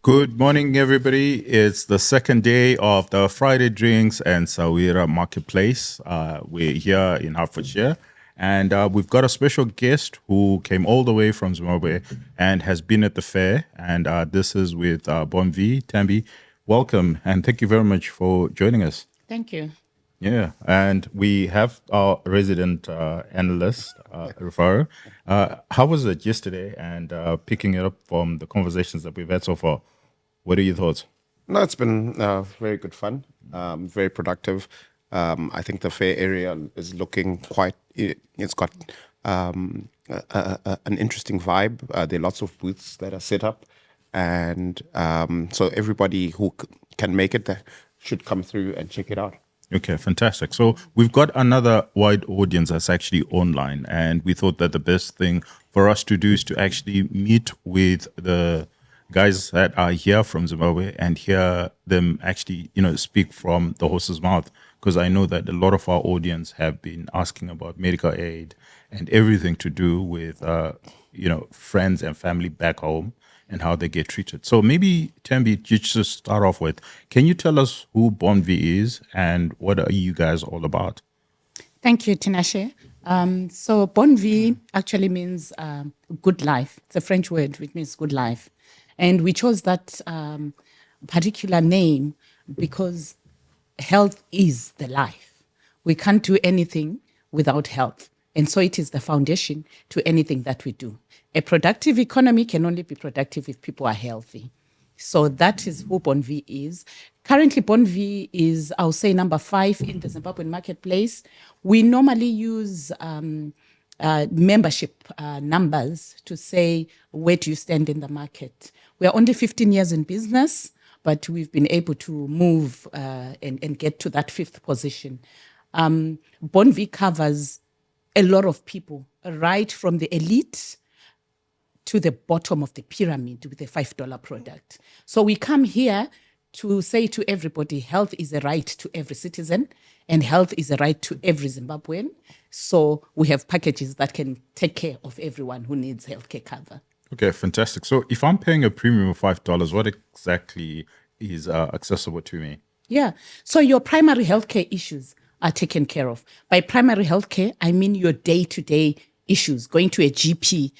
Good morning, everybody. It's the second day of the Friday Drinks and Sahwira Market Place. We're here in Hertfordshire, and we've got a special guest who came all the way from Zimbabwe and has been at the fair. And this is with BonVie. Thembi, welcome, and thank you very much for joining us. Thank you. Yeah, and we have our resident analyst, Rufaro. How was it yesterday? And picking it up from the conversations that we've had so far, what are your thoughts? No, it's been very good fun, very productive. I think the fair area is looking it's got an interesting vibe. There are lots of booths that are set up. And so everybody who can make it should come through and check it out. Okay, fantastic. So we've got another wide audience that's actually online, and we thought that the best thing for us to do is to actually meet with the guys that are here from Zimbabwe and hear them actually, speak from the horse's mouth. Because I know that a lot of our audience have been asking about medical aid and everything to do with, friends and family back home and how they get treated. So maybe, Thembi, just to start off with, can you tell us who BonVie is and what are you guys all about? Thank you, Tinashe. So BonVie actually means good life. It's a French word which means good life. And we chose that particular name because health is the life. We can't do anything without health. And so it is the foundation to anything that we do. A productive economy can only be productive if people are healthy. So that is who BonVie is. Currently, BonVie is, I'll say, number 5 in the Zimbabwean marketplace. We normally use membership numbers to say, where do you stand in the market? We are only 15 years in business, but we've been able to move and get to that 5th position. BonVie covers a lot of people, right from the elite to the bottom of the pyramid with a $5 product. So we come here to say to everybody, health is a right to every citizen and health is a right to every Zimbabwean. So we have packages that can take care of everyone who needs healthcare cover. Okay, fantastic. So if I'm paying a premium of $5, what exactly is accessible to me? Yeah, so your primary healthcare issues are taken care of. By primary healthcare, I mean your day-to-day issues, going to a GP,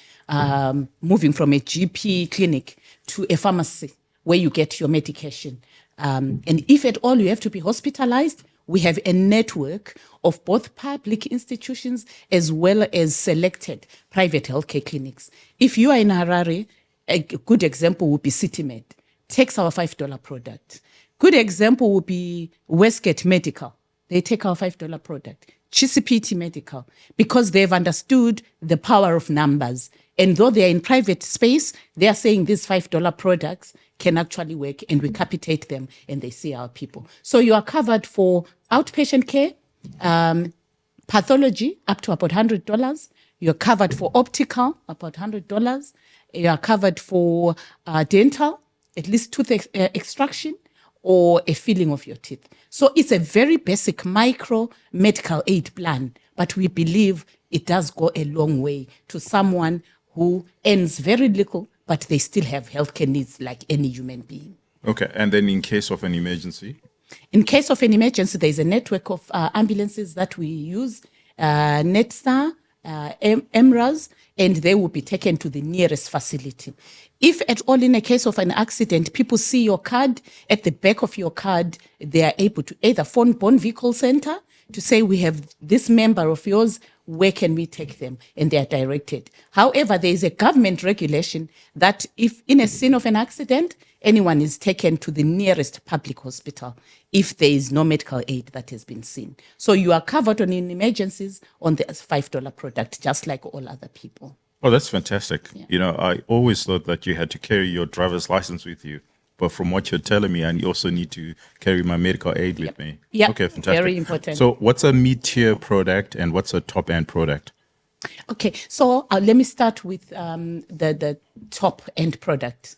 moving from a GP clinic to a pharmacy where you get your medication. And if at all you have to be hospitalized, we have a network of both public institutions as well as selected private healthcare clinics. If you are in Harare, a good example would be CityMed, takes our $5 product. Good example would be Westgate Medical. They take our $5 product. Chisipiti Medical, because they've understood the power of numbers. And though they're in private space, they are saying these $5 products can actually work, and we capitate them and they see our people. So you are covered for outpatient care, pathology up to about $100. You're covered for optical, about $100. You are covered for dental, at least tooth extraction, or a filling of your teeth. So it's a very basic micro medical aid plan, but we believe it does go a long way to someone who earns very little, but they still have healthcare needs like any human being. Okay, and then in case of an emergency? In case of an emergency, there's a network of ambulances that we use, NetStar, MRAS, and they will be taken to the nearest facility. If at all in a case of an accident, people see your card, at the back of your card, they are able to either phone BonVie call center to say, we have this member of yours, where can we take them? And they are directed. However, there is a government regulation that if in a scene of an accident, anyone is taken to the nearest public hospital if there is no medical aid that has been seen. So you are covered on in emergencies on the $5 product, just like all other people. Oh, that's fantastic. Yeah. I always thought that you had to carry your driver's license with you. But from what you're telling me, I also need to carry my medical aid with me. Yeah, okay, fantastic. Very important. So what's a mid-tier product and what's a top-end product? Okay, so let me start with the top-end product,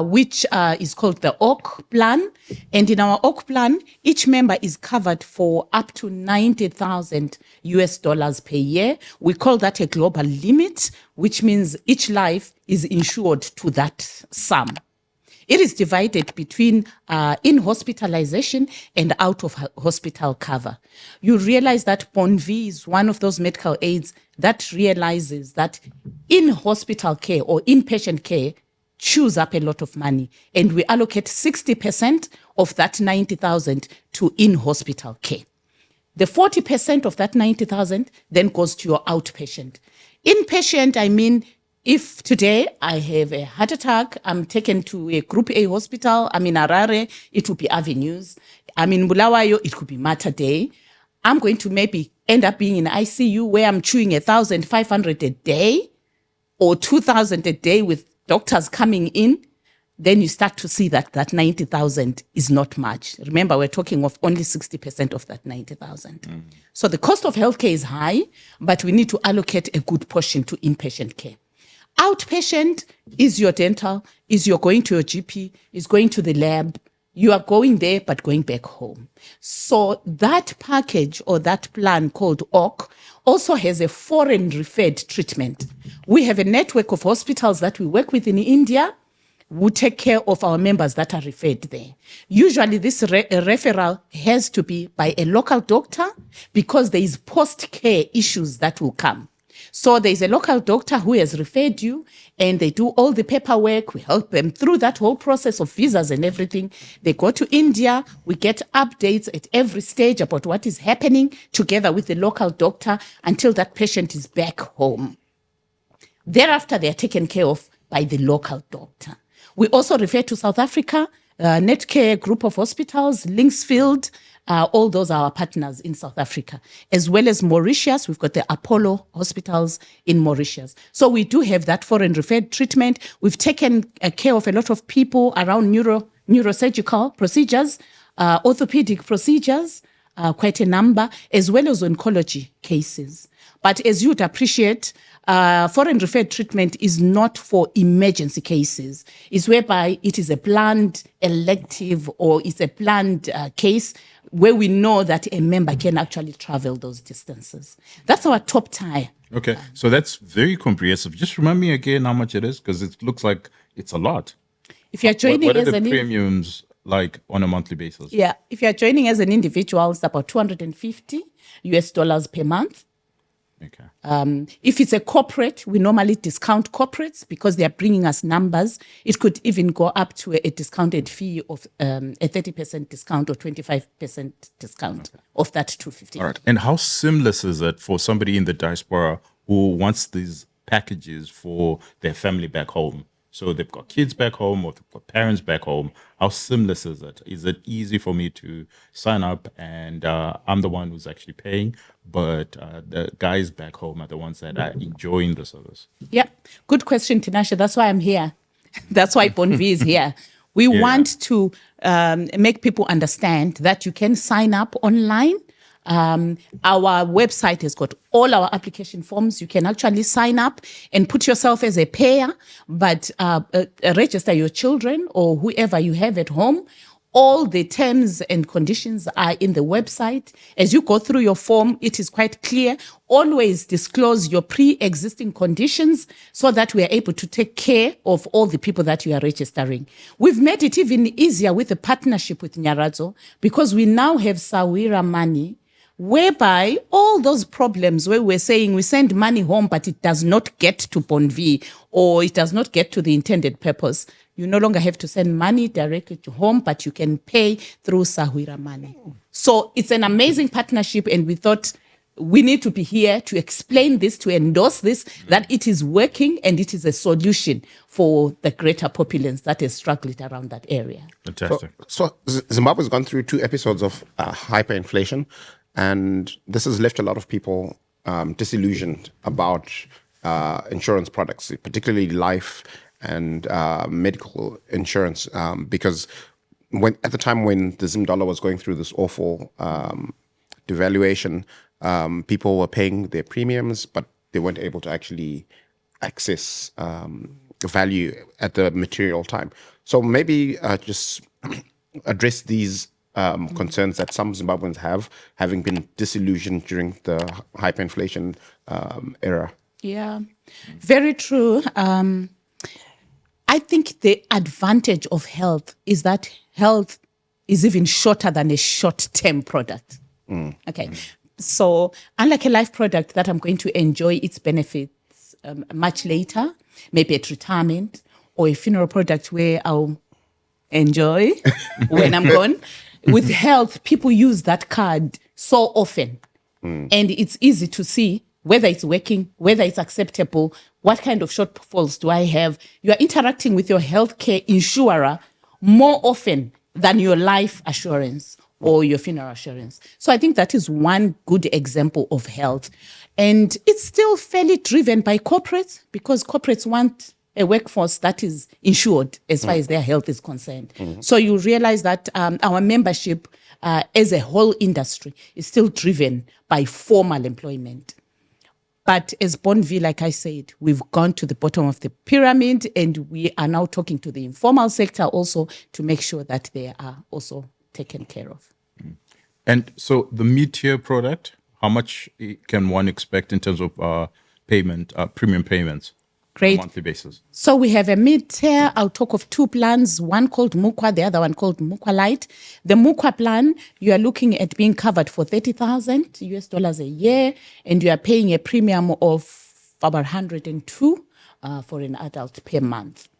which is called the OAK plan. And in our OAK plan, each member is covered for up to $90,000 per year. We call that a global limit, which means each life is insured to that sum. It is divided between in-hospitalization and out-of-hospital cover. You realize that BonVie is one of those medical aids that realizes that in-hospital care or inpatient care chews up a lot of money, and we allocate 60% of that 90,000 to in-hospital care. The 40% of that 90,000 then goes to your outpatient. Inpatient, I mean, if today I have a heart attack, I'm taken to a Group A hospital, I'm in Harare, it will be Avenues. I'm in Bulawayo, it could be Mater Day. I'm going to maybe end up being in ICU where I'm chewing 1,500 a day or 2,000 a day with doctors coming in. Then you start to see that 90,000 is not much. Remember, we're talking of only 60% of that 90,000. So the cost of healthcare is high, but we need to allocate a good portion to inpatient care. Outpatient is your dental, is you're going to your GP, is going to the lab. You are going there, but going back home. So that package or that plan called OC also has a foreign referred treatment. We have a network of hospitals that we work with in India who take care of our members that are referred there. Usually this referral has to be by a local doctor because there is post-care issues that will come. So there is a local doctor who has referred you and they do all the paperwork. We help them through that whole process of visas and everything. They go to India. We get updates at every stage about what is happening together with the local doctor until that patient is back home. Thereafter, they are taken care of by the local doctor. We also refer to South Africa, Netcare group of hospitals, Linksfield, all those are our partners in South Africa, as well as Mauritius. We've got the Apollo hospitals in Mauritius. So we do have that foreign referred treatment. We've taken care of a lot of people around neurosurgical procedures, orthopedic procedures, quite a number, as well as oncology cases. But as you'd appreciate, foreign referred treatment is not for emergency cases. It's whereby it is a planned elective or it's a planned case where we know that a member can actually travel those distances. That's our top tier. Okay, so that's very comprehensive. Just remind me again how much it is, because it looks like it's a lot. If you're joining what are as the an premiums like on a monthly basis? Yeah, if you're joining as an individual, it's about $250 per month. Okay. If it's a corporate, we normally discount corporates because they are bringing us numbers. It could even go up to a discounted fee of a 30% discount or 25% discount of that $250. All right. And how seamless is it for somebody in the diaspora who wants these packages for their family back home? So they've got kids back home or they've got parents back home. How seamless is it? Is it easy for me to sign up and I'm the one who's actually paying, but the guys back home are the ones that are enjoying the service? Yeah, good question, Tinashe. That's why I'm here. That's why BonVie is here. We want to make people understand that you can sign up online. Our website has got all our application forms. You can actually sign up and put yourself as a payer, but register your children or whoever you have at home. All the terms and conditions are in the website. As you go through your form, it is quite clear. Always disclose your pre-existing conditions so that we are able to take care of all the people that you are registering. We've made it even easier with a partnership with Nyaradzo because we now have Sahwira money, whereby all those problems where we're saying we send money home, but it does not get to BonVie or it does not get to the intended purpose, you no longer have to send money directly to home, but you can pay through Sahwira money. So it's an amazing partnership, and we thought we need to be here to explain this, to endorse this, that it is working and it is a solution for the greater populace that is struggled around that area. Fantastic. So Zimbabwe has gone through 2 episodes of hyperinflation, and this has left a lot of people disillusioned about insurance products, particularly life and medical insurance, because at the time when the Zim dollar was going through this awful devaluation, people were paying their premiums, but they weren't able to actually access value at the material time. So maybe just address these concerns that some Zimbabweans have, having been disillusioned during the hyperinflation era. Yeah, very true. I think the advantage of health is that health is even shorter than a short-term product. Okay. So unlike a life product that I'm going to enjoy its benefits much later, maybe at retirement, or a funeral product where I'll enjoy when I'm gone, with health, people use that card so often. And it's easy to see whether it's working, whether it's acceptable, what kind of shortfalls do I have. You are interacting with your healthcare insurer more often than your life assurance or your funeral assurance. So I think that is one good example of health. And it's still fairly driven by corporates because corporates want a workforce that is insured as far as their health is concerned. So you realize that our membership as a whole industry is still driven by formal employment. But as BonVie, like I said, we've gone to the bottom of the pyramid and we are now talking to the informal sector also to make sure that they are also taken care of. And so the mid-tier product, how much can one expect in terms of payment, premium payments? Great. On a monthly basis. So we have a mid-tier. I'll talk of two plans, one called Mukwa, the other one called Mukwa Lite. The Mukwa plan, you are looking at being covered for $30,000 a year, and you are paying a premium of about 102 for an adult per month.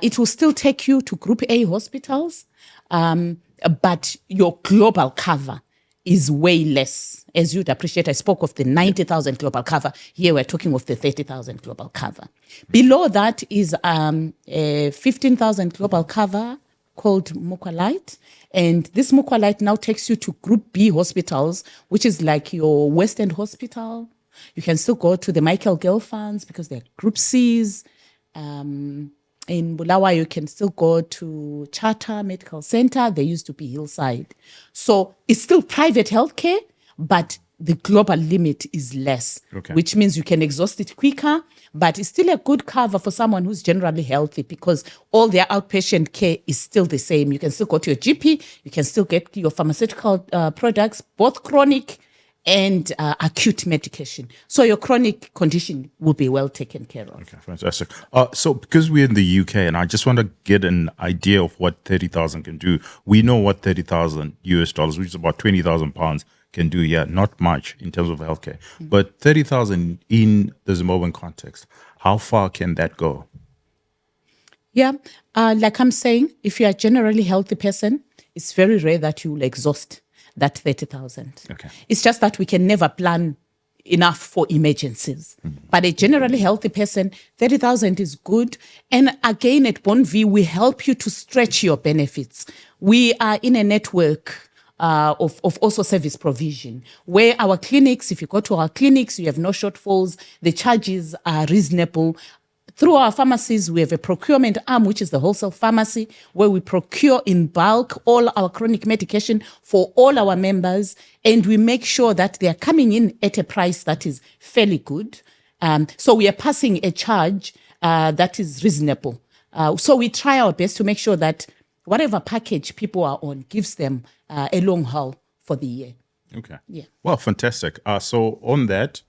It will still take you to Group A hospitals, but your global cover is way less. As you'd appreciate, I spoke of the 90,000 global cover. Here we're talking of the 30,000 global cover. Below that is a 15,000 global cover called Mukwa Lite. And this Mukwa Lite now takes you to Group B hospitals, which is like your West End Hospital. You can still go to the Michael Gelfans because they're Group Cs. In Bulawayo, you can still go to Charter Medical Center. They used to be Hillside. So it's still private healthcare, but the global limit is less, which means you can exhaust it quicker, but it's still a good cover for someone who's generally healthy because all their outpatient care is still the same. You can still go to your GP. You can still get your pharmaceutical products, both chronic and acute medication. So your chronic condition will be well taken care of. Okay, fantastic. So because we're in the UK and I just want to get an idea of what 30,000 can do. We know what 30,000 US dollars, which is about 20,000 pounds, can do. Yeah, not much in terms of healthcare, but 30,000 in the Zimbabwean context, how far can that go? Yeah, like I'm saying, if you're a generally healthy person, it's very rare that you will exhaust that 30,000. Okay. It's just that we can never plan enough for emergencies. But a generally healthy person, 30,000 is good. And again, at BonVie, we help you to stretch your benefits. We are in a network of also service provision, where our clinics, if you go to our clinics, you have no shortfalls, the charges are reasonable. Through our pharmacies, we have a procurement arm, which is the wholesale pharmacy, where we procure in bulk all our chronic medication for all our members, and we make sure that they are coming in at a price that is fairly good. So we are passing a charge that is reasonable. So we try our best to make sure that whatever package people are on gives them a long haul for the year. Okay. Yeah. Well, fantastic. So on that,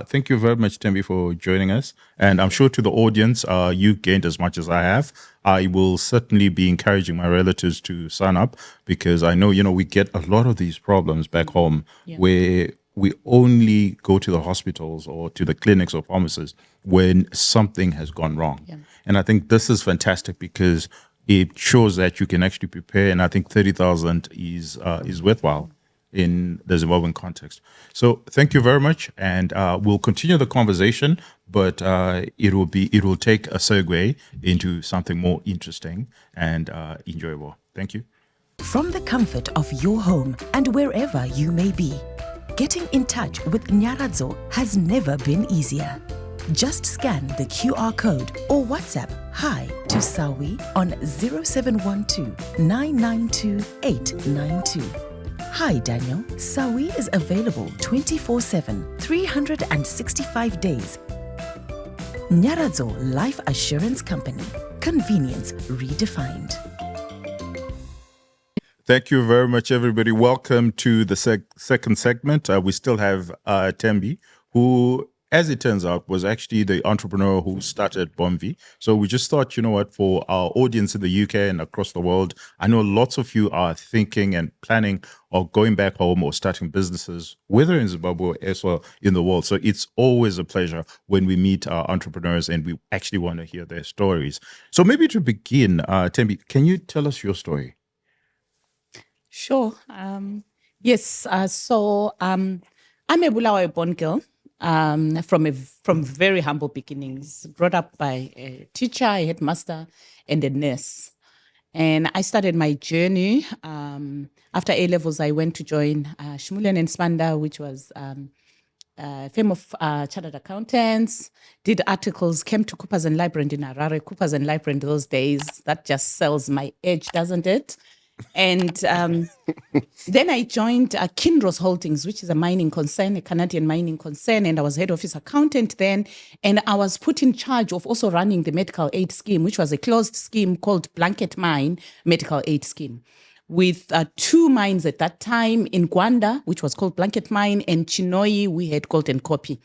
thank you very much, Thembi, for joining us. And I'm sure to the audience, you gained as much as I have. I will certainly be encouraging my relatives to sign up because I know, we get a lot of these problems back home where we only go to the hospitals or to the clinics or pharmacies when something has gone wrong. Yeah. And I think this is fantastic because it shows that you can actually prepare. And I think 30,000 is worthwhile in the Zimbabwean context. So thank you very much. And we'll continue the conversation, but it will take a segue into something more interesting and enjoyable. Thank you. From the comfort of your home and wherever you may be, getting in touch with Nyaradzo has never been easier. Just scan the QR code or WhatsApp hi to Sawi on 0712 992 892. Hi Daniel, Sawi is available 24/7, 365 days. Nyaradzo Life Assurance Company, convenience redefined. Thank you very much, everybody. Welcome to the second segment. We still have Thembi, who as it turns out, was actually the entrepreneur who started BonVie. So we just thought, you know what, for our audience in the UK and across the world, I know lots of you are thinking and planning of going back home or starting businesses, whether in Zimbabwe or elsewhere in the world. So it's always a pleasure when we meet our entrepreneurs and we actually want to hear their stories. So maybe to begin, Thembi, can you tell us your story? Sure. Yes. I'm a Bulawayo-born girl from very humble beginnings. Brought up by a teacher, a headmaster, and a nurse. And I started my journey. After A-levels, I went to join Shmulian and Spanda, which was a firm of chartered accountants, did articles, came to Coopers and Lybrand in Harare. Coopers and Lybrand those days, that just sells my age, doesn't it? And then I joined Kinross Holdings, which is a mining concern, a Canadian mining concern, and I was head office accountant then. And I was put in charge of also running the medical aid scheme, which was a closed scheme called Blanket Mine Medical Aid Scheme, with 2 mines at that time in Gwanda, which was called Blanket Mine, and Chinoi, we had Golden Copy.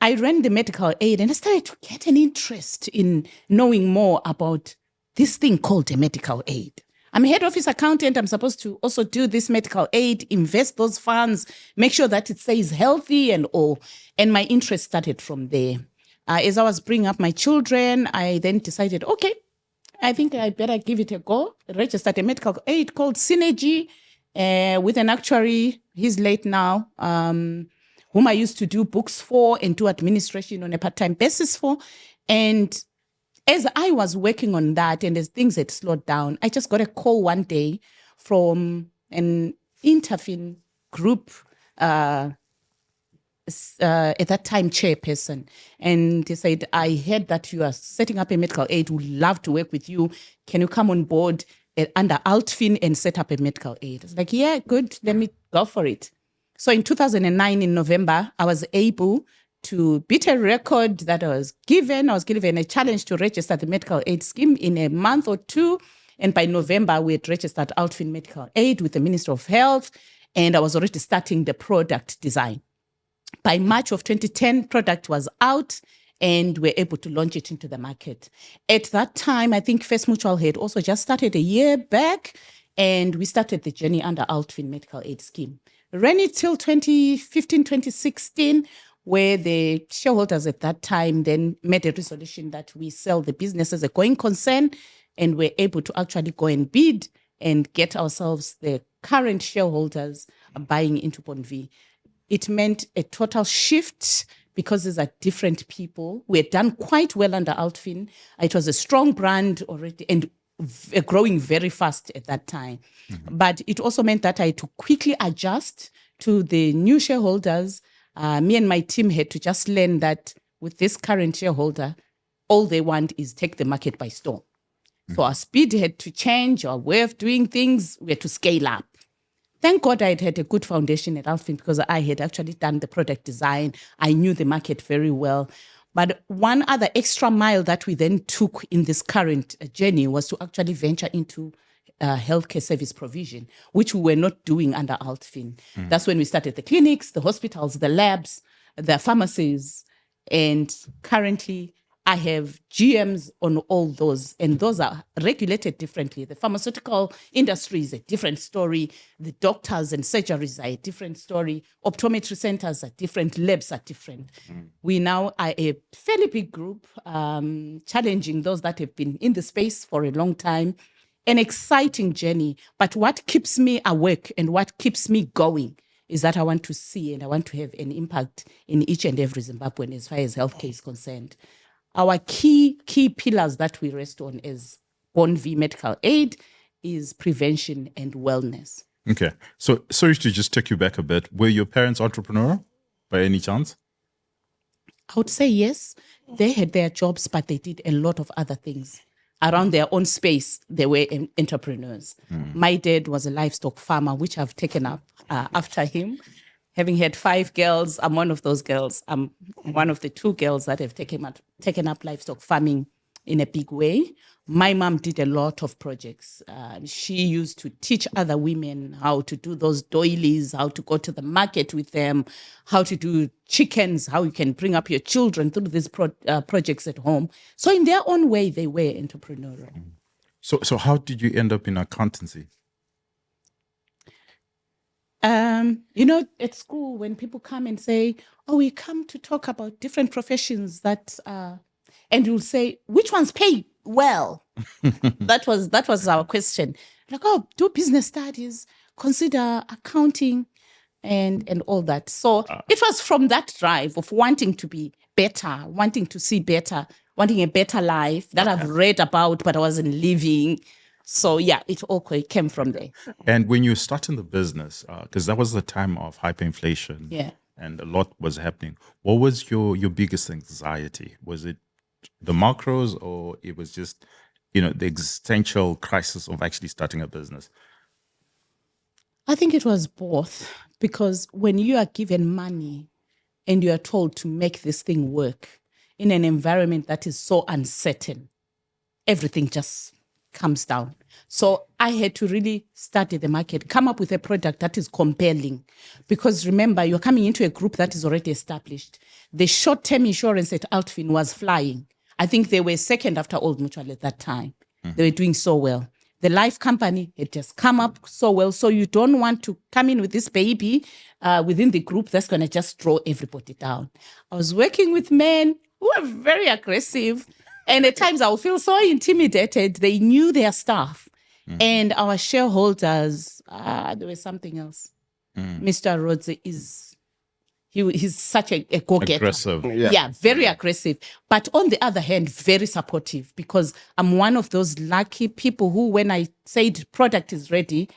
I ran the medical aid and I started to get an interest in knowing more about this thing called a medical aid. I'm a head office accountant. I'm supposed to also do this medical aid, invest those funds, make sure that it stays healthy and all. And my interest started from there. As I was bringing up my children, I then decided, okay, I think I better give it a go. I registered a medical aid called Synergy with an actuary. He's late now, whom I used to do books for and do administration on a part-time basis for. And as I was working on that and as things had slowed down, I just got a call one day from an Interfin group, at that time chairperson. And they said, I heard that you are setting up a medical aid. Would love to work with you. Can you come on board under Altfin and set up a medical aid? I was like, yeah, good. Let me go for it. So in 2009, in November, I was able to beat a record that I was given. I was given a challenge to register the medical aid scheme in a month or 2. And by November, we had registered Altfin Medical Aid with the Minister of Health. And I was already starting the product design. By March of 2010, product was out and we're able to launch it into the market. At that time, I think First Mutual had also just started a year back and we started the journey under Altfin Medical Aid Scheme. Ran it till 2015, 2016, where the shareholders at that time then made a resolution that we sell the business as a going concern, and we're able to actually go and bid and get ourselves the current shareholders buying into BonVie. It meant a total shift because these are different people. We had done quite well under Altfin. It was a strong brand already and growing very fast at that time. Mm-hmm. But it also meant that I had to quickly adjust to the new shareholders. Me and my team had to just learn that with this current shareholder, all they want is take the market by storm. Mm-hmm. So our speed had to change, our way of doing things, we had to scale up. Thank God I had a good foundation at Altfin because I had actually done the product design. I knew the market very well. But one other extra mile that we then took in this current journey was to actually venture into healthcare service provision, which we were not doing under Altfin. Mm. That's when we started the clinics, the hospitals, the labs, the pharmacies. And currently, I have GMs on all those, and those are regulated differently. The pharmaceutical industry is a different story. The doctors and surgeries are a different story. Optometry centers are different. Labs are different. Mm. We now are a fairly big group, challenging those that have been in the space for a long time. An exciting journey, but what keeps me awake and what keeps me going is that I want to see and I want to have an impact in each and every Zimbabwean as far as healthcare is concerned. Our key pillars that we rest on as BonVie Medical Aid is prevention and wellness. Okay. So sorry to just take you back a bit. Were your parents entrepreneurial by any chance? I would say yes. They had their jobs, but they did a lot of other things. Around their own space, they were entrepreneurs. Mm. My dad was a livestock farmer, which I've taken up after him. Having had 5 girls, I'm one of those girls. I'm one of the 2 girls that have taken up livestock farming in a big way. My mom did a lot of projects. She used to teach other women how to do those doilies, how to go to the market with them, how to do chickens, how you can bring up your children through these projects at home. So in their own way, they were entrepreneurial. So how did you end up in accountancy? At school, when people come and say, "Oh, we come to talk about different professions that," and you'll say, "Which ones pay well?" That was our question. Like, "Oh, do business studies, consider accounting, and all that." So it was from that drive of wanting to be better, wanting to see better, wanting a better life that I've read about, but I wasn't living. So yeah, it all came from there. And when you were starting the business, because that was the time of hyperinflation, Yeah. and a lot was happening. What was your biggest anxiety? Was it the macros, or it was just the existential crisis of actually starting a business? I think it was both, because when you are given money and you are told to make this thing work in an environment that is so uncertain, everything just comes down. So I had to really study the market, come up with a product that is compelling. Because remember, you're coming into a group that is already established. The short-term insurance at Altfin was flying. I think they were second after Old Mutual at that time. They were doing so well. The life company had just come up so well. So you don't want to come in with this baby within the group that's going to just throw everybody down. I was working with men who were very aggressive. And at times I would feel so intimidated. They knew their stuff. And our shareholders, there was something else. Mr. Rhodes he's such a go-getter. Aggressive. Yeah, very aggressive. But on the other hand, very supportive, because I'm one of those lucky people who, when I said product is ready,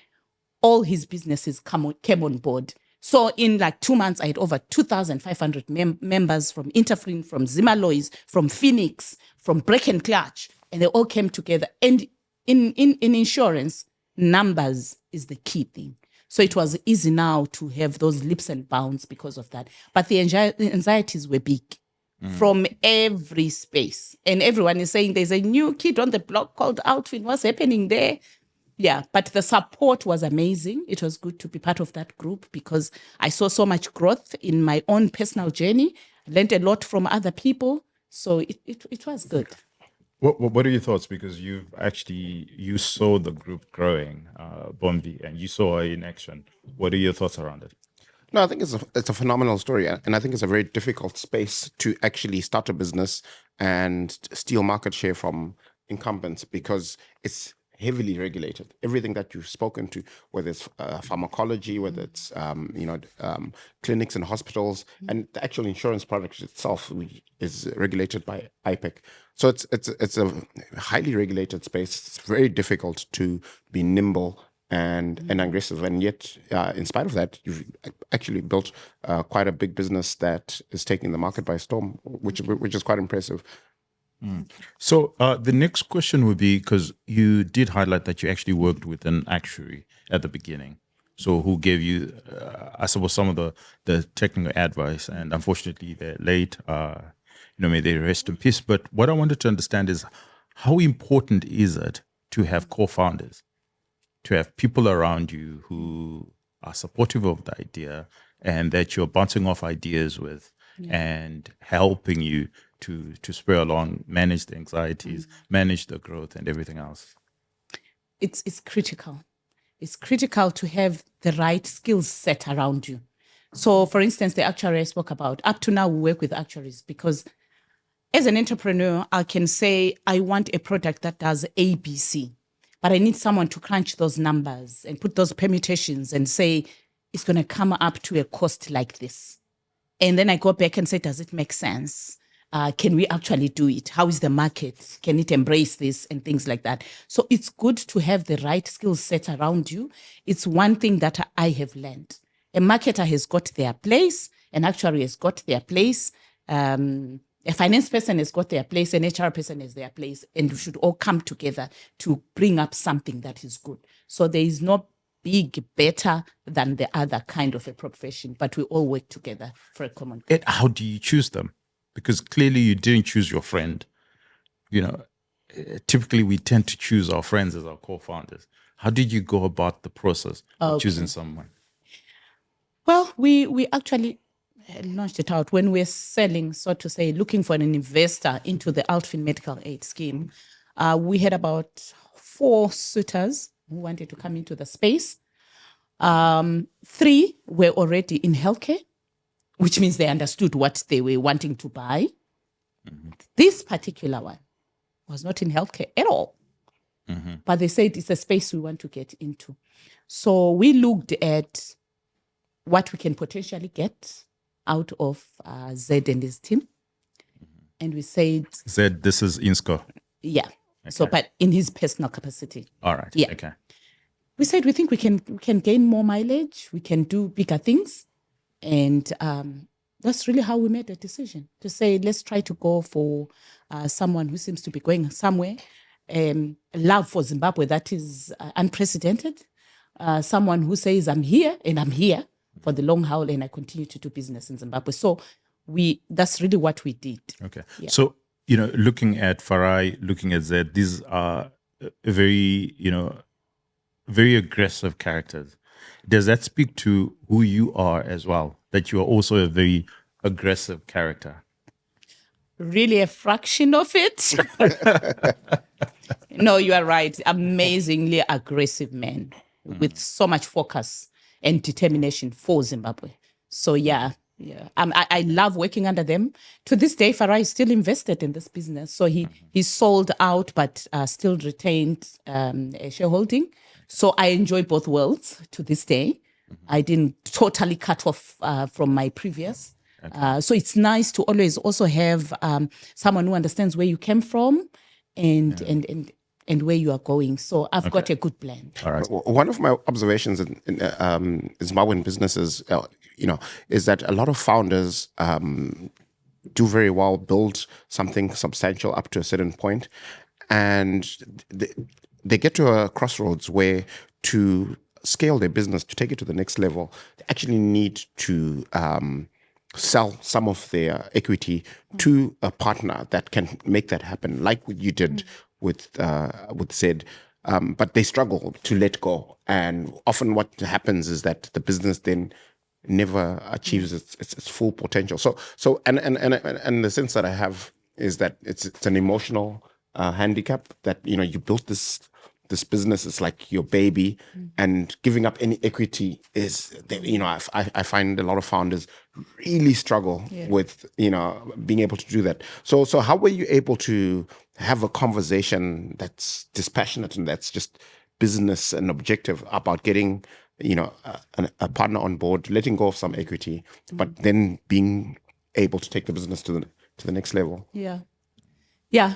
all his businesses came on board. So in like 2 months, I had over 2,500 members from Interfrin, from Zimalois, from Phoenix, from Break and Clutch, and they all came together. And in insurance, numbers is the key thing. So it was easy now to have those leaps and bounds because of that. But the anxieties were big from every space. And everyone is saying there's a new kid on the block called Outfit. What's happening there? Yeah, but the support was amazing. It was good to be part of that group because I saw so much growth in my own personal journey. I learned a lot from other people. So it was good. What are your thoughts? Because you saw the group growing, BonVie, and you saw her in action. What are your thoughts around it? No, I think it's a phenomenal story, and I think it's a very difficult space to actually start a business and steal market share from incumbents, because it's heavily regulated. Everything that you've spoken to, whether it's pharmacology, whether it's clinics and hospitals, and the actual insurance product itself is regulated by IPEC. So it's a highly regulated space. It's very difficult to be nimble and aggressive, and yet in spite of that, you've actually built quite a big business that is taking the market by storm, which is quite impressive. So the next question would be, because you did highlight that you actually worked with an actuary at the beginning, so who gave you, I suppose, some of the technical advice, and unfortunately they're late. May they rest in peace. But what I wanted to understand is, how important is it to have co-founders, to have people around you who are supportive of the idea and that you're bouncing off ideas with and helping you to spur along, manage the anxieties, manage the growth and everything else? It's critical. It's critical to have the right skill set around you. So, for instance, the actuary I spoke about, up to now we work with actuaries because as an entrepreneur, I can say I want a product that does A, B, C, but I need someone to crunch those numbers and put those permutations and say, it's going to come up to a cost like this. And then I go back and say, does it make sense? Can we actually do it? How is the market? Can it embrace this? And things like that. So it's good to have the right skill set around you. It's one thing that I have learned. A marketer has got their place. An actuary has got their place. A finance person has got their place. An HR person has their place. And we should all come together to bring up something that is good. So there is no big, better than the other kind of a profession, but we all work together for a common goal. And how do you choose them? Because clearly you didn't choose your friend. typically we tend to choose our friends as our co-founders. How did you go about the process of choosing someone? Well, we actually launched it out when we're selling, so to say, looking for an investor into the Altfin Medical Aid Scheme. We had about 4 suitors who wanted to come into the space. 3 were already in healthcare, which means they understood what they were wanting to buy. This particular one was not in healthcare at all. But they said it's a space we want to get into. So we looked at what we can potentially get out of Zed and his team. And we said... Zed, this is Insco. Yeah. Okay. So, but in his personal capacity. All right. Yeah. Okay. We said we think we can gain more mileage. We can do bigger things. And that's really how we made the decision to say, let's try to go for someone who seems to be going somewhere. Love for Zimbabwe that is unprecedented. Someone who says, I'm here and I'm here for the long haul and I continue to do business in Zimbabwe. So that's really what we did. Okay. Yeah. So, looking at Farai, looking at Zed, these are very, very aggressive characters. Does that speak to who you are as well? That you are also a very aggressive character? Really a fraction of it. No, you are right. Amazingly aggressive man with so much focus and determination for Zimbabwe. So yeah. I love working under them. To this day, Farai is still invested in this business. So he sold out, but still retained a shareholding. So I enjoy both worlds to this day. I didn't totally cut off from my previous. Okay. So it's nice to always also have someone who understands where you came from and where you are going. So I've got a good blend. All right. One of my observations in Zimbabwean businesses, is that a lot of founders do very well, build something substantial up to a certain point, and they get to a crossroads where to scale their business, to take it to the next level, they actually need to sell some of their equity to a partner that can make that happen, like what you did with Zed. But they struggle to let go. And often what happens is that the business then never achieves its full potential. So and the sense that I have is that it's an emotional handicap that, you built this business, it's like your baby, and giving up any equity is, I find a lot of founders really struggle with, being able to do that. So how were you able to have a conversation that's dispassionate and that's just business and objective about getting, a partner on board, letting go of some equity, but then being able to take the business to the next level? Yeah,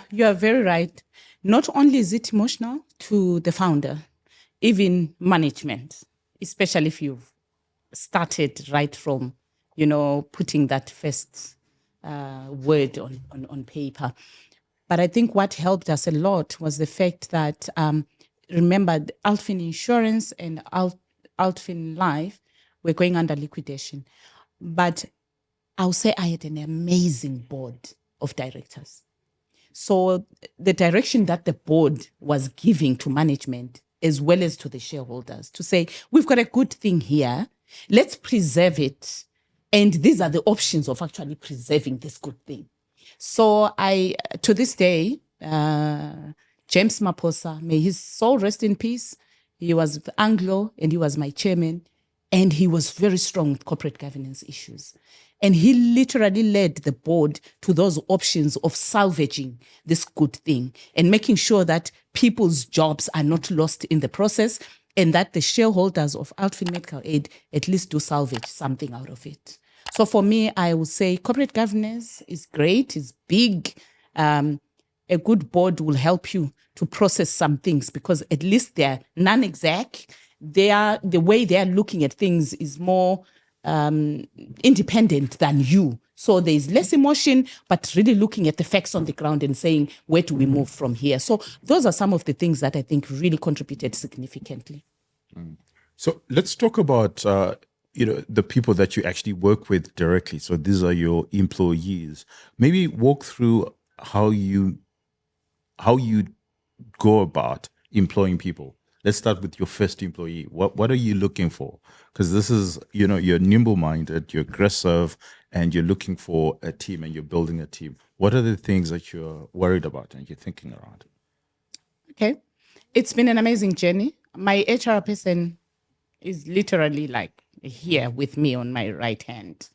you are very right. Not only is it emotional to the founder, even management, especially if you've started right from, putting that first word on paper. But I think what helped us a lot was the fact that, remember, Altfin Insurance and Altfin Life were going under liquidation. But I'll say I had an amazing board of directors. So the direction that the board was giving to management as well as to the shareholders to say, we've got a good thing here, let's preserve it. And these are the options of actually preserving this good thing. So to this day, James Maposa, may his soul rest in peace. He was with Anglo and he was my chairman. And he was very strong with corporate governance issues. And he literally led the board to those options of salvaging this good thing and making sure that people's jobs are not lost in the process and that the shareholders of Altfin Medical Aid at least do salvage something out of it. So for me, I would say corporate governance is great, is big. A good board will help you to process some things because at least they're non-exec. The way they're looking at things is more independent than you. So there's less emotion, but really looking at the facts on the ground and saying, where do we move from here? So those are some of the things that I think really contributed significantly. So let's talk about, the people that you actually work with directly. So these are your employees. Maybe walk through how you how you go about employing people. Let's start with your first employee. What are you looking for? Because this is, you're nimble-minded, you're aggressive, and you're looking for a team and you're building a team. What are the things that you're worried about and you're thinking around? Okay. It's been an amazing journey. My HR person is literally like here with me on my right hand,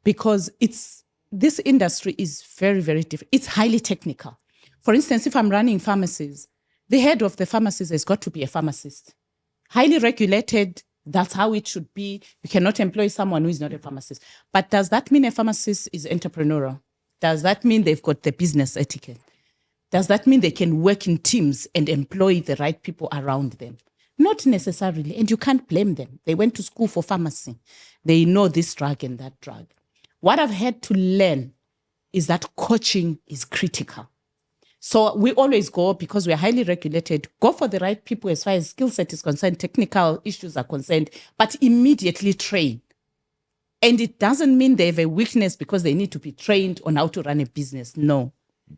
because this industry is very, very different. It's highly technical. For instance, if I'm running pharmacies, the head of the pharmacies has got to be a pharmacist. Highly regulated, that's how it should be. You cannot employ someone who is not a pharmacist. But does that mean a pharmacist is entrepreneurial? Does that mean they've got the business etiquette? Does that mean they can work in teams and employ the right people around them? Not necessarily, and you can't blame them. They went to school for pharmacy. They know this drug and that drug. What I've had to learn is that coaching is critical. So we always go, because we're highly regulated, go for the right people as far as skill set is concerned, technical issues are concerned, but immediately train. And it doesn't mean they have a weakness because they need to be trained on how to run a business. No,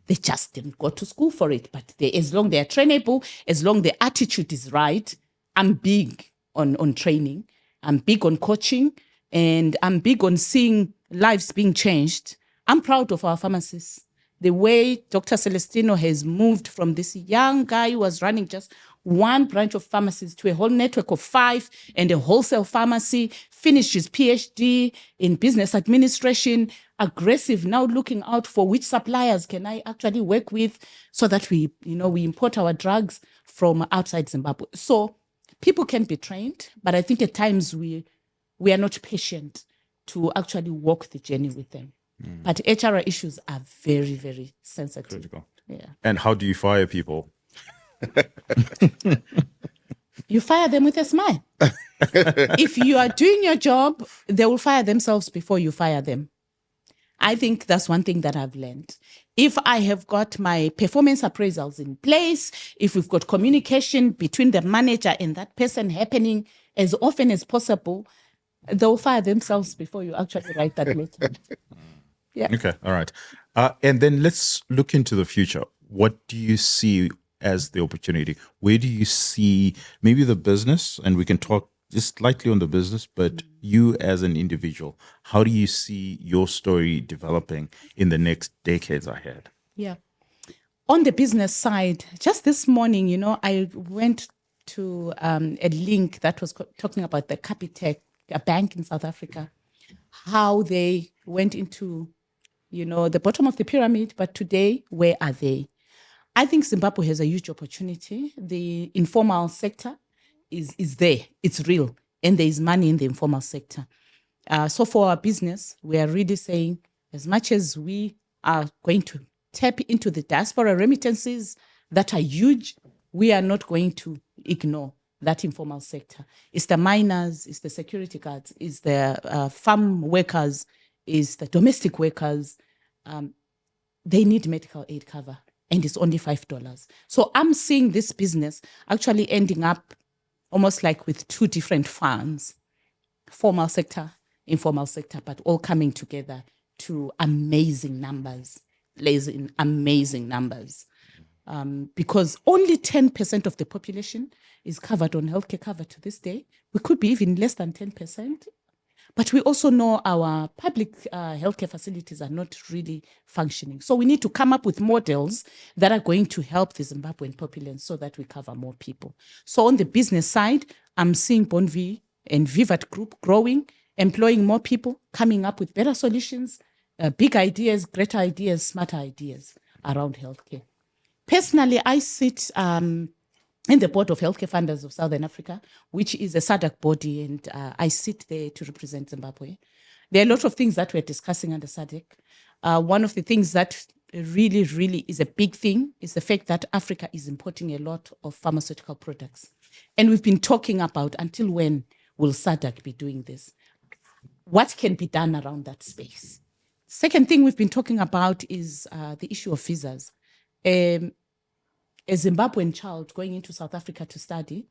they just didn't go to school for it. But as long they are trainable, as long the attitude is right, I'm big on training. I'm big on coaching, and I'm big on seeing lives being changed. I'm proud of our pharmacists. The way Dr. Celestino has moved from this young guy who was running just one branch of pharmacies to a whole network of 5 and a wholesale pharmacy, finished his PhD in business administration, aggressive, now looking out for which suppliers can I actually work with so that we import our drugs from outside Zimbabwe. So people can be trained, but I think at times we are not patient to actually walk the journey with them. But HR issues are very, very sensitive. Critical. Yeah. And how do you fire people? You fire them with a smile. If you are doing your job, they will fire themselves before you fire them. I think that's one thing that I've learned. If I have got my performance appraisals in place, if we've got communication between the manager and that person happening as often as possible, they'll fire themselves before you actually write that letter. Yeah. Okay, all right. And then let's look into the future. What do you see as the opportunity? Where do you see maybe the business? And we can talk just slightly on the business, but you as an individual, how do you see your story developing in the next decades ahead? Yeah. On the business side, just this morning, I went to a link that was talking about the Capitec, a bank in South Africa, how they went into the bottom of the pyramid, but today, where are they? I think Zimbabwe has a huge opportunity. The informal sector is there. It's real. And there is money in the informal sector. So for our business, we are really saying, as much as we are going to tap into the diaspora remittances that are huge, we are not going to ignore that informal sector. It's the miners, it's the security guards, it's the farm workers, it's the domestic workers. They need medical aid cover, and it's only $5. So I'm seeing this business actually ending up almost like with 2 different funds, formal sector, informal sector, but all coming together to amazing numbers, amazing numbers. Because only 10% of the population is covered on healthcare cover to this day. We could be even less than 10%. But we also know our public healthcare facilities are not really functioning. So we need to come up with models that are going to help the Zimbabwean populace so that we cover more people. So on the business side, I'm seeing BonVie and Vivat Group growing, employing more people, coming up with better solutions, big ideas, greater ideas, smarter ideas around healthcare. Personally, I sit in the board of Healthcare Funders of Southern Africa, which is a SADC body, and I sit there to represent Zimbabwe. There are a lot of things that we're discussing under SADC. One of the things that really, really is a big thing is the fact that Africa is importing a lot of pharmaceutical products. And we've been talking about until when will SADC be doing this? What can be done around that space? Second thing we've been talking about is the issue of visas. A Zimbabwean child going into South Africa to study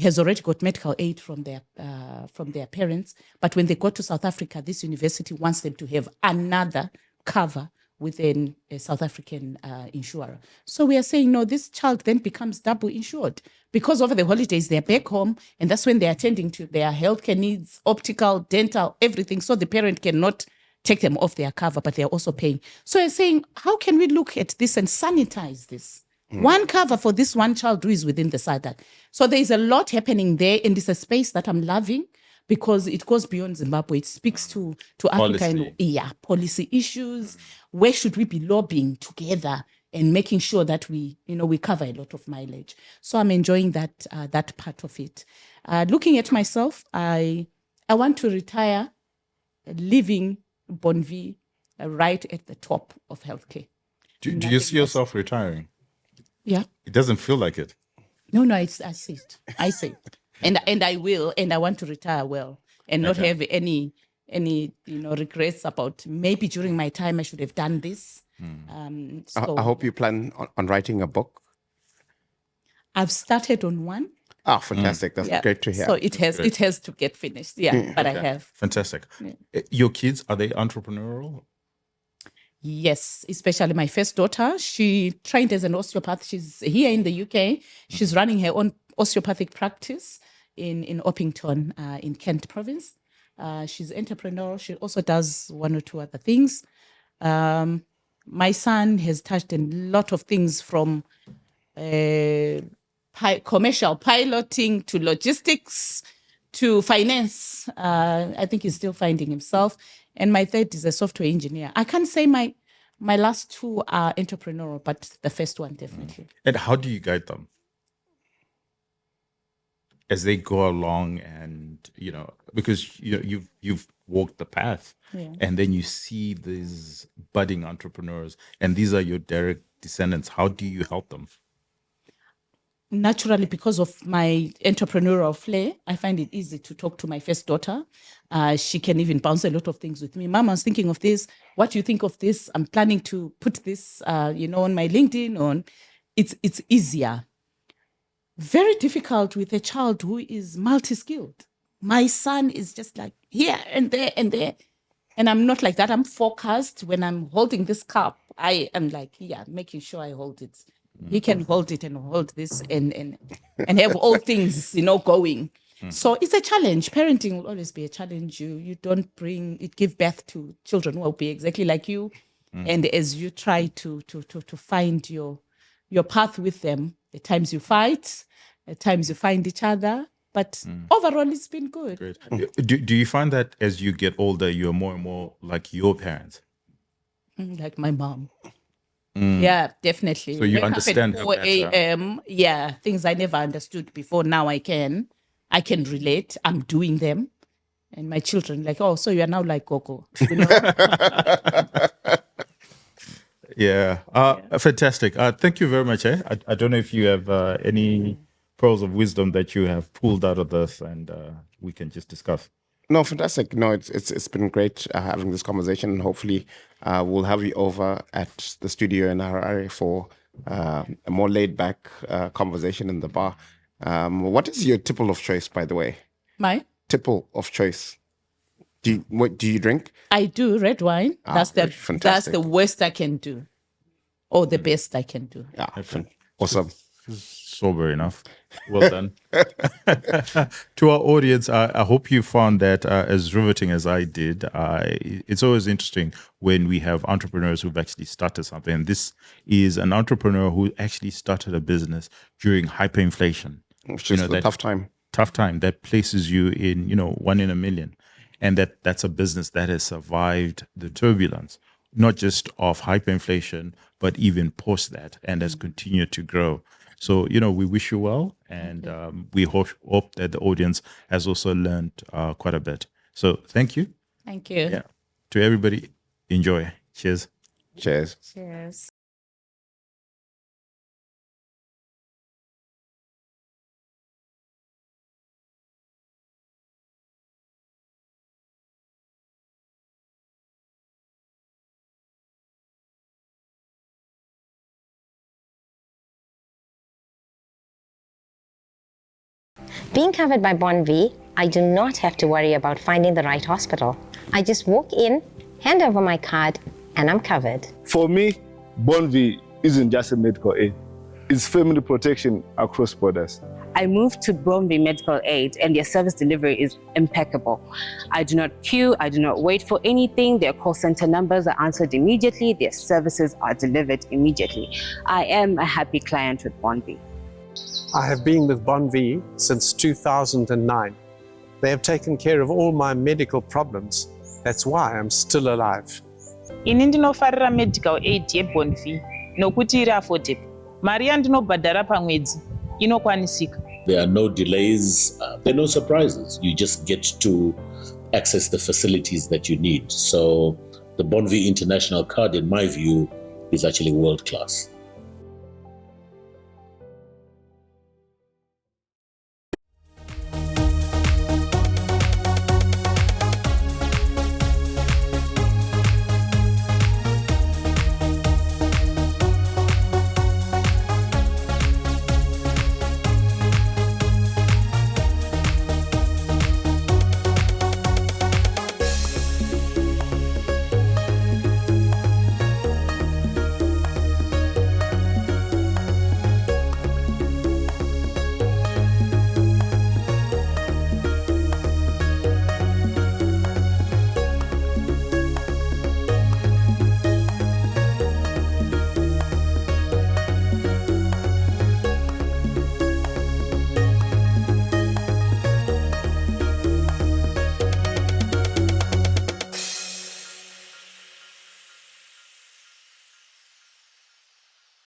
has already got medical aid from their parents. But when they go to South Africa, this university wants them to have another cover with a South African insurer. So we are saying, no, this child then becomes double insured because over the holidays, they're back home and that's when they're attending to their healthcare needs, optical, dental, everything. So the parent cannot take them off their cover, but they're also paying. So we're saying, how can we look at this and sanitize this? One cover for this one child who is within the SADC. So there is a lot happening there, and it's a space that I'm loving because it goes beyond Zimbabwe. It speaks to Africa and policy issues. Where should we be lobbying together and making sure that we cover a lot of mileage? So I'm enjoying that part of it. Looking at myself, I want to retire, leaving BonVie right at the top of healthcare. Do you see yourself retiring? Yeah. It doesn't feel like it. No, I see it. I see it. And I will, and I want to retire well and not have any regrets about maybe during my time I should have done this. I hope you plan on writing a book. I've started on one. Ah, fantastic. That's great to hear. So it has to get finished. Yeah, but I have. Fantastic. Yeah. Your kids, are they entrepreneurial? Yes, especially my first daughter. She trained as an osteopath. She's here in the UK. She's running her own osteopathic practice in Orpington, in Kent province. She's entrepreneurial. She also does one or two other things. My son has touched a lot of things from commercial piloting to logistics to finance. I think he's still finding himself. And my third is a software engineer. I can't say my last two are entrepreneurial, but the first one definitely. And how do you guide them as they go along? And because you've walked the path, and then you see these budding entrepreneurs, and these are your direct descendants. How do you help them? Naturally, because of my entrepreneurial flair, I find it easy to talk to my first daughter. She can even bounce a lot of things with me. Mom, I was thinking of this. What do you think of this? I'm planning to put this, on my LinkedIn. It's easier. Very difficult with a child who is multi-skilled. My son is just like here and there and there. And I'm not like that. I'm focused. When I'm holding this cup, I am like, making sure I hold it. He can hold it and hold this and have all things, going. So it's a challenge. Parenting will always be a challenge. You don't give birth to children who will be exactly like you. And as you try to find your path with them, at times you fight, at times you find each other. But overall, it's been good. Great. Do you find that as you get older, you're more and more like your parents? Like my mom. Yeah, definitely. So you understand her 4 a.m. Yeah, things I never understood before. Now I can relate. I'm doing them. And my children like, oh, so you are now like Gogo. Yeah. Fantastic. Thank you very much. I don't know if you have any pearls of wisdom that you have pulled out of this and we can just discuss. No, fantastic. No, it's been great having this conversation, and hopefully we'll have you over at the studio in Harare for a more laid-back conversation in the bar. What is your tipple of choice, by the way? My tipple of choice. Do you drink? I do red wine. That's the worst I can do, or the best I can do. Yeah, awesome. Sober enough. Well done. To our audience, I hope you found that as riveting as I did. It's always interesting when we have entrepreneurs who've actually started something. And this is an entrepreneur who actually started a business during hyperinflation. Which is a tough time. Tough time that places you in, 1 in a million. And that's a business that has survived the turbulence, not just of hyperinflation, but even post that, and has continued to grow. So, we wish you well, and we hope that the audience has also learned quite a bit. So thank you. Thank you. Yeah. To everybody, enjoy. Cheers. Cheers. Cheers. Being covered by BonVie, I do not have to worry about finding the right hospital. I just walk in, hand over my card, and I'm covered. For me, BonVie isn't just a medical aid. It's family protection across borders. I moved to BonVie Medical Aid and their service delivery is impeccable. I do not queue, I do not wait for anything. Their call center numbers are answered immediately. Their services are delivered immediately. I am a happy client with BonVie. I have been with BonVie since 2009. They have taken care of all my medical problems. That's why I'm still alive. Ini ndinofarira medical aid yeBonVie nokuti iri affordable. Mari yandinobhadhara pamwedzi inokwanisika. There are no delays, there are no surprises. You just get to access the facilities that you need. So the BonVie International card, in my view, is actually world class.